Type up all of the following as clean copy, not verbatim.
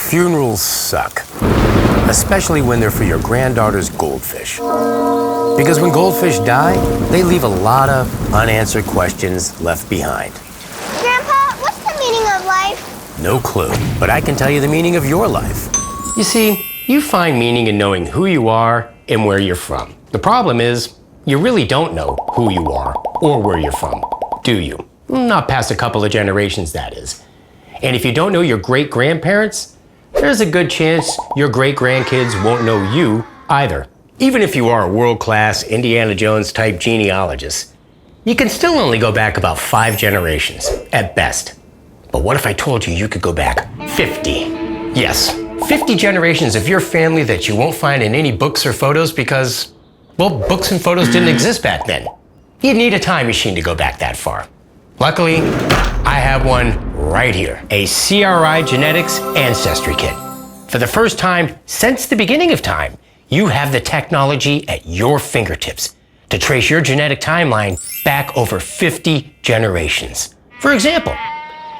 Funerals suck, especially when they're for your granddaughter's goldfish. Because when goldfish die, they leave a lot of unanswered questions left behind. Grandpa, what's the meaning of life? No clue, but I can tell you the meaning of your life. You see, you find meaning in knowing who you are and where you're from. The problem is, you really don't know who you are or where you're from, do you? Not past a couple of generations, that is. And if you don't know your great-grandparents, there's a good chance your great-grandkids won't know you either. Even if you are a world-class Indiana Jones-type genealogist, you can still only go back about 5 generations, at best. But what if I told you you could go back 50? Yes, 50 generations of your family that you won't find in any books or photos because, well, books and photos didn't exist back then. You'd need a time machine to go back that far. Luckily, I have one right here, a CRI Genetics Ancestry Kit. For the first time since the beginning of time, you have the technology at your fingertips to trace your genetic timeline back over 50 generations. For example,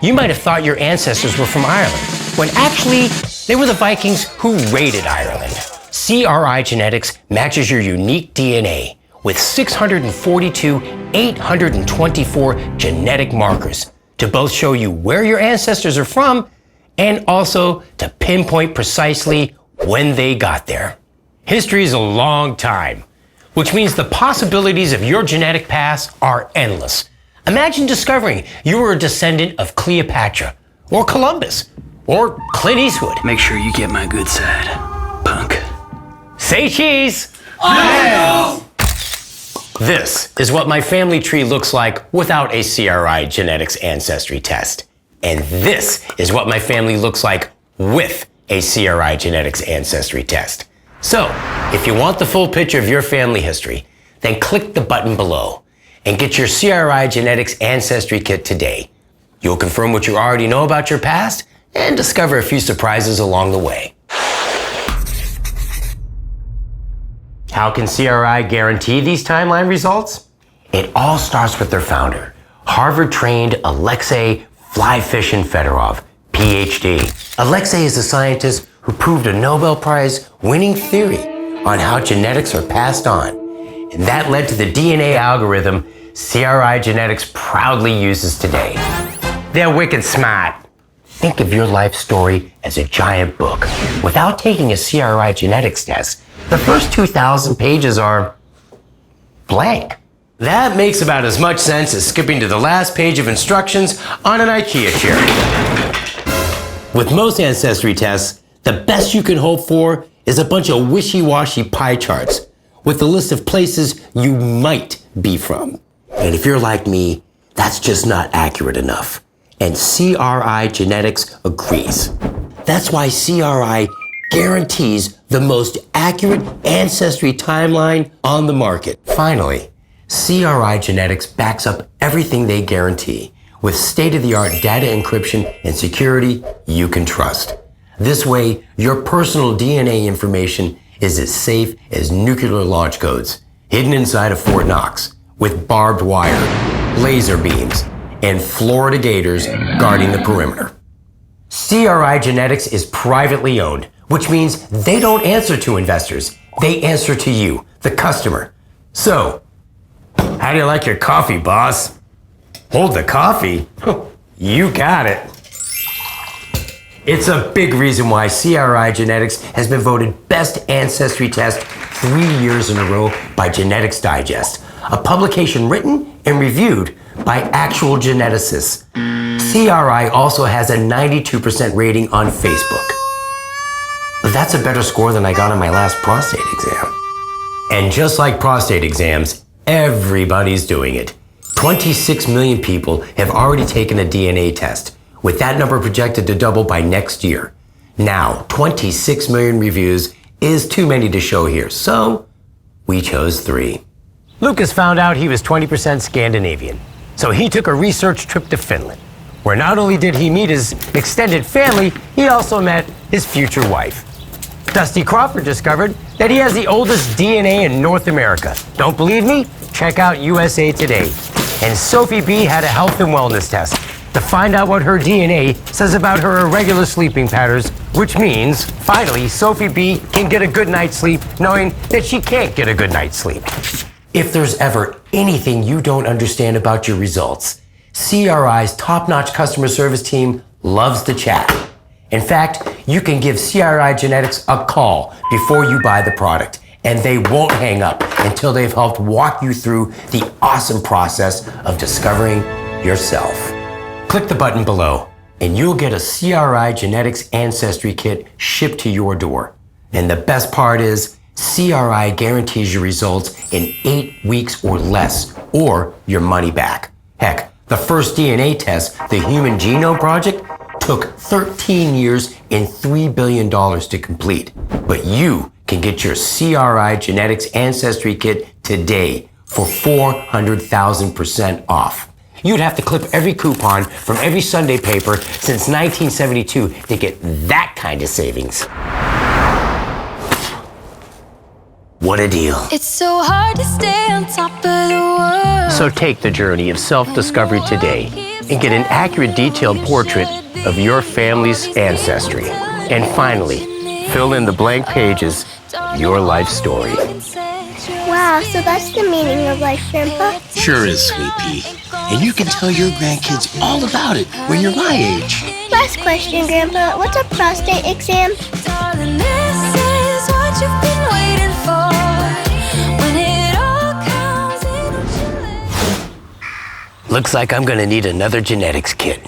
you might have thought your ancestors were from Ireland, when actually they were the Vikings who raided Ireland. CRI Genetics matches your unique DNA with 642,824 genetic markers to both show you where your ancestors are from and also to pinpoint precisely when they got there. History is a long time, which means the possibilities of your genetic past are endless. Imagine discovering you were a descendant of Cleopatra, or Columbus, or Clint Eastwood. Make sure you get my good side, punk. Say cheese! Oh, This is what my family tree looks like without a CRI Genetics Ancestry test. And this is what my family looks like with a CRI Genetics Ancestry test. So, if you want the full picture of your family history, then click the button below and get your CRI Genetics Ancestry Kit today. You'll confirm what you already know about your past and discover a few surprises along the way. How can CRI guarantee these timeline results? It all starts with their founder, Harvard-trained Alexei Flyfishin Fedorov, PhD. Alexei is a scientist who proved a Nobel Prize-winning theory on how genetics are passed on. And that led to the DNA algorithm CRI Genetics proudly uses today. They're wicked smart. Think of your life story as a giant book. Without taking a CRI Genetics test, the first 2,000 pages are blank. That makes about as much sense as skipping to the last page of instructions on an IKEA chair. With most ancestry tests, the best you can hope for is a bunch of wishy-washy pie charts with a list of places you might be from. And if you're like me, that's just not accurate enough. And CRI Genetics agrees. That's why CRI guarantees the most accurate ancestry timeline on the market. Finally, CRI Genetics backs up everything they guarantee with state-of-the-art data encryption and security you can trust. This way, your personal DNA information is as safe as nuclear launch codes, hidden inside of Fort Knox, with barbed wire, laser beams, and Florida gators guarding the perimeter. CRI Genetics is privately owned, which means they don't answer to investors. They answer to you, the customer. So, how do you like your coffee, boss? Hold the coffee? You got it. It's a big reason why CRI Genetics has been voted Best Ancestry Test 3 years in a row by Genetics Digest, a publication written and reviewed by actual geneticists. CRI also has a 92% rating on Facebook. That's a better score than I got on my last prostate exam. And just like prostate exams, everybody's doing it. 26 million people have already taken a DNA test, with that number projected to double by next year. Now, 26 million reviews is too many to show here, so we chose 3. Lucas found out he was 20% Scandinavian, so he took a research trip to Finland, where not only did he meet his extended family, he also met his future wife. Dusty Crawford discovered that he has the oldest DNA in North America. Don't believe me? Check out USA Today. And Sophie B had a health and wellness test to find out what her DNA says about her irregular sleeping patterns, which means, finally, Sophie B can get a good night's sleep knowing that she can't get a good night's sleep. If there's ever anything you don't understand about your results, CRI's top-notch customer service team loves to chat. In fact, you can give CRI Genetics a call before you buy the product, and they won't hang up until they've helped walk you through the awesome process of discovering yourself. Click the button below, and you'll get a CRI Genetics Ancestry Kit shipped to your door. And the best part is, CRI guarantees your results in 8 weeks or less, or your money back. Heck, the first DNA test, the Human Genome Project, took 13 years and $3 billion to complete. But you can get your CRI Genetics Ancestry Kit today for 400,000% off. You'd have to clip every coupon from every Sunday paper since 1972 to get that kind of savings. What a deal. It's so hard to stay on top of the world. So take the journey of self-discovery today and get an accurate, detailed portrait of your family's ancestry. And finally, fill in the blank pages of your life story. Wow, so that's the meaning of life, Grandpa? Sure is, Sweet Pea. And you can tell your grandkids all about it when you're my age. Last question, Grandpa. What's a prostate exam? Darling, this is what you've been waiting for. When it all comes in. Looks like I'm gonna need another genetics kit.